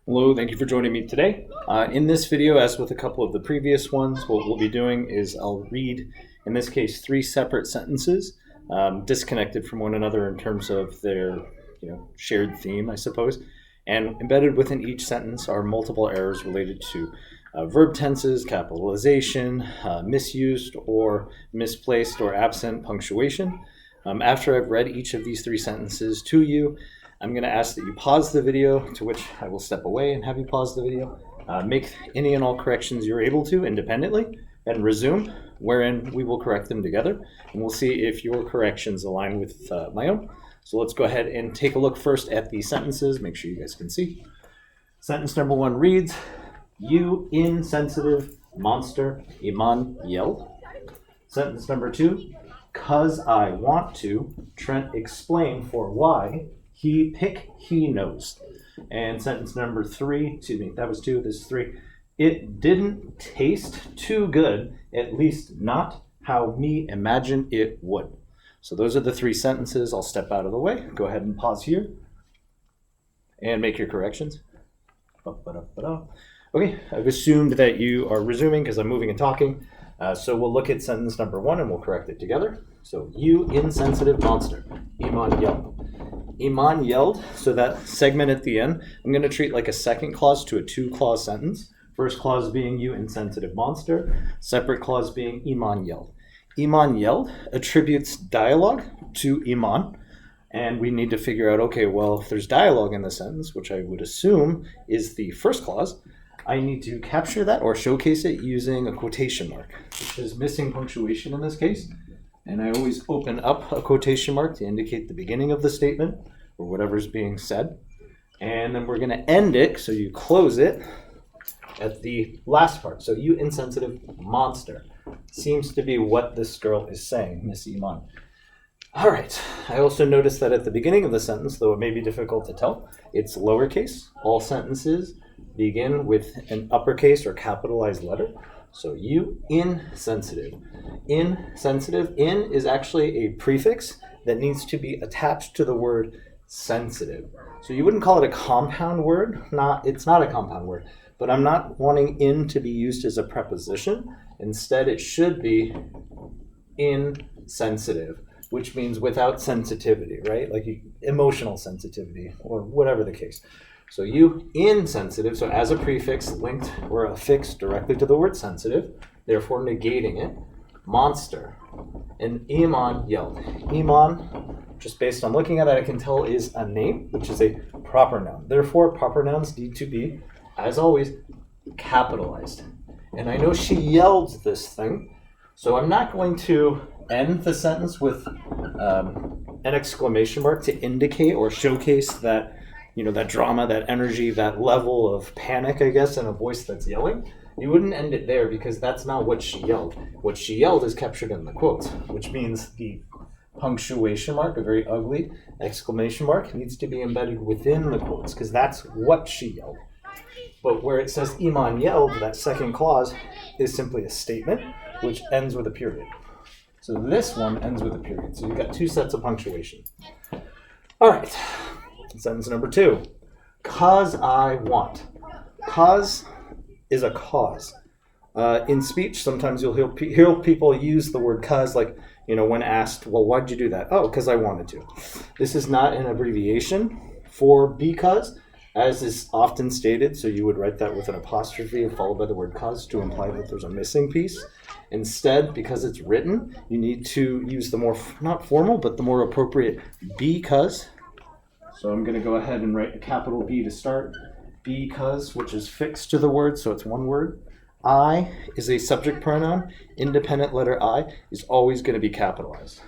Hello, thank you for joining me today. In this video, as with a couple of the previous ones, what we'll be doing is I'll read, in this case, three separate sentences, disconnected from one another in terms of their shared theme, I suppose. And embedded within each sentence are multiple errors related to verb tenses, capitalization, misused or misplaced or absent punctuation. After I've read each of these three sentences to you, I'm going to ask that you pause the video, to which I will step away and have you pause the video, make any and all corrections you're able to independently, and resume, wherein we will correct them together, and we'll see if your corrections align with my own. So let's go ahead and take a look first at the sentences, make sure you guys can see. Sentence number 1 reads, "You insensitive monster," Iman yelled. Sentence number 2, "'Cause I want to, Trent explained for why he knows." And sentence number 3, that was 2, this is 3. "It didn't taste too good, at least not how me imagine it would." So those are the 3 sentences. I'll step out of the way. Go ahead and pause here and make your corrections. Okay, I've assumed that you are resuming because I'm moving and talking. So we'll look at sentence number 1 and we'll correct it together. So, "You insensitive monster," Iman yelled. Iman yelled, so that segment at the end, I'm going to treat like a second clause to a 2-clause sentence. First clause being "you insensitive monster," separate clause being Iman yelled. Iman yelled attributes dialogue to Iman, and we need to figure out, okay, well, if there's dialogue in the sentence, which I would assume is the first clause, I need to capture that or showcase it using a quotation mark, which is missing punctuation in this case. And I always open up a quotation mark to indicate the beginning of the statement or whatever's being said. And then we're going to end it, so you close it at the last part. So, "You insensitive monster" seems to be what this girl is saying, Miss Iman. All right. I also noticed that at the beginning of the sentence, though it may be difficult to tell, it's lowercase. All sentences begin with an uppercase or capitalized letter. So, "you insensitive." Insensitive, in is actually a prefix that needs to be attached to the word sensitive. So you wouldn't call it a compound word. It's not a compound word, but I'm not wanting "in" to be used as a preposition. Instead, it should be insensitive, which means without sensitivity, right? Like emotional sensitivity or whatever the case. So, "you insensitive," so as a prefix linked or affixed directly to the word sensitive, therefore negating it, monster. And Iman yelled. Iman, just based on looking at it, I can tell is a name, which is a proper noun. Therefore, proper nouns need to be, as always, capitalized. And I know she yelled this thing, so I'm not going to end the sentence with an exclamation mark to indicate or showcase that, that drama, that energy, that level of panic, I guess, in a voice that's yelling. You wouldn't end it there because that's not what she yelled. What she yelled is captured in the quotes, which means the punctuation mark, a very ugly exclamation mark, needs to be embedded within the quotes because that's what she yelled. But where it says Iman yelled, that second clause is simply a statement which ends with a period. So this one ends with a period. So you've got 2 sets of punctuation. All right. Sentence number 2. "'Cause I want." "'Cause" is a cause. In speech, sometimes you'll hear people use the word "'cause," like, when asked, "Well, why'd you do that?" "Oh, because I wanted to." This is not an abbreviation for "because," as is often stated, so you would write that with an apostrophe followed by the word "'cause" to imply that there's a missing piece. Instead, because it's written, you need to use the more, not formal, but the more appropriate "because." So I'm going to go ahead and write a capital B to start. "Because," which is fixed to the word, so it's one word. "I" is a subject pronoun. Independent letter I is always going to be capitalized.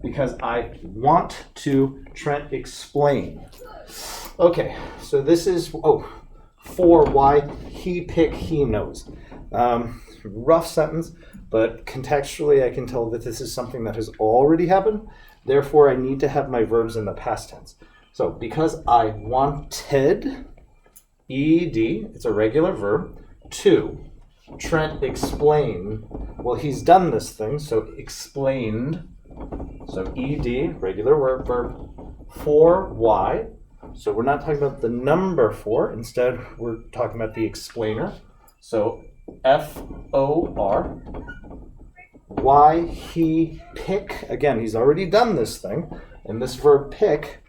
"Because I want to," Trent explained. Okay, so this is, for why he knows. Rough sentence, but contextually I can tell that this is something that has already happened. Therefore, I need to have my verbs in the past tense. So, "because I wanted," ed, it's a regular verb, "to," Trent explained. Well, he's done this thing, so explained. So ed, regular verb, for why. So we're not talking about the number 4. Instead, we're talking about the explainer. So FOR. Why he pick. Again, he's already done this thing. And this verb pick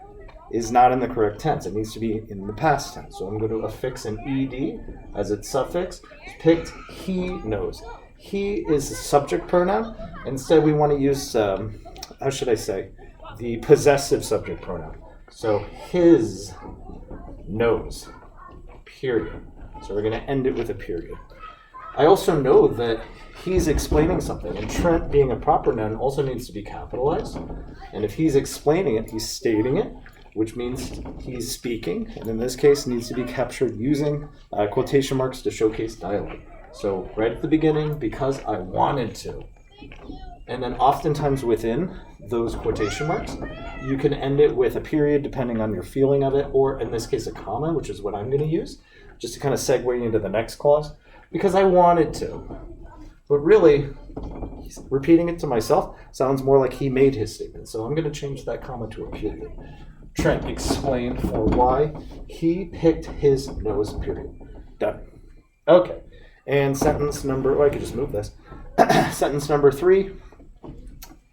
is not in the correct tense. It needs to be in the past tense. So I'm going to affix an ed as its suffix. Picked, he knows. He is a subject pronoun. Instead, we want to use, how should I say, the possessive subject pronoun. So his knows, period. So we're going to end it with a period. I also know that he's explaining something, and Trent, being a proper noun, also needs to be capitalized. And if he's explaining it, he's stating it, which means he's speaking, and in this case needs to be captured using quotation marks to showcase dialogue. So right at the beginning, because I wanted to. And then oftentimes within those quotation marks, you can end it with a period depending on your feeling of it, or in this case a comma, which is what I'm going to use, just to kind of segue into the next clause, because I wanted to. But really, repeating it to myself sounds more like he made his statement. So I'm going to change that comma to a period. Trent explained for why he picked his nose, period. Done. Okay. And sentence number, I could just move this. Sentence number 3,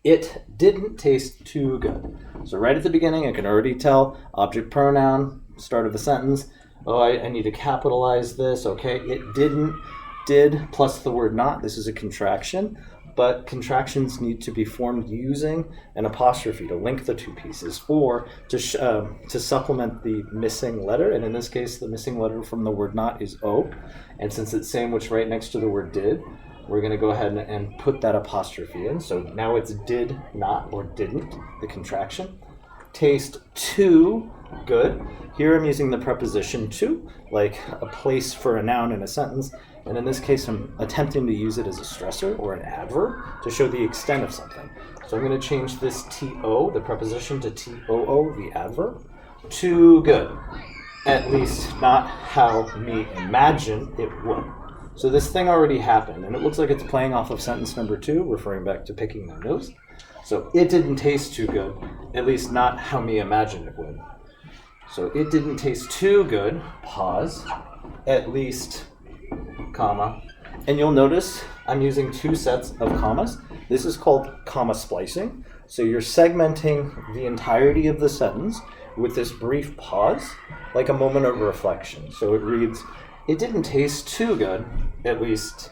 it didn't taste too good. So right at the beginning, I can already tell object pronoun, start of the sentence. Oh, I need to capitalize this. Okay, it didn't, did, plus the word not. This is a contraction, but contractions need to be formed using an apostrophe to link the two pieces, or to supplement the missing letter. And in this case, the missing letter from the word not is O. And since it's sandwiched right next to the word did, we're going to go ahead and put that apostrophe in. So now it's did not or didn't, the contraction. Taste too good. Here I'm using the preposition to, like a place for a noun in a sentence. And in this case, I'm attempting to use it as a stressor or an adverb to show the extent of something. So I'm going to change this to, the preposition, to too, the adverb. Too good. At least not how me imagine it would. So this thing already happened, and it looks like it's playing off of sentence number 2, referring back to picking their nose. So it didn't taste too good, at least not how me imagine it would. So it didn't taste too good, pause, at least, comma. And you'll notice I'm using 2 sets of commas. This is called comma splicing. So you're segmenting the entirety of the sentence with this brief pause, like a moment of reflection. So it reads, it didn't taste too good, at least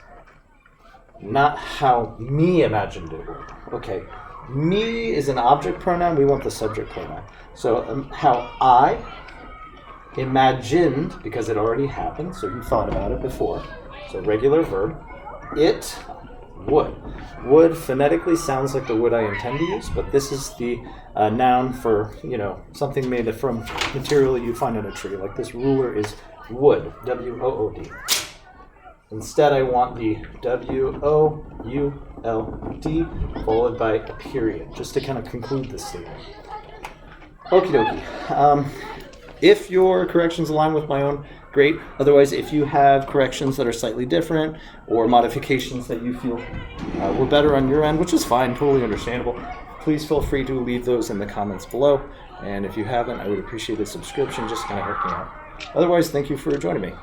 not how me imagined it would. Okay, me is an object pronoun, we want the subject pronoun. So how I imagined, because it already happened, so you thought about it before. So regular verb, it would. Would phonetically sounds like the would I intend to use, but this is the noun for, something made from material that you find in a tree. Like this ruler is wood, W-O-O-D. Instead, I want the W-O-U-L-D followed by a period, just to kind of conclude this statement. Okie dokie. If your corrections align with my own, great. Otherwise, if you have corrections that are slightly different or modifications that you feel were better on your end, which is fine, totally understandable, please feel free to leave those in the comments below. And if you haven't, I would appreciate a subscription, just kind of help me out. Otherwise, thank you for joining me.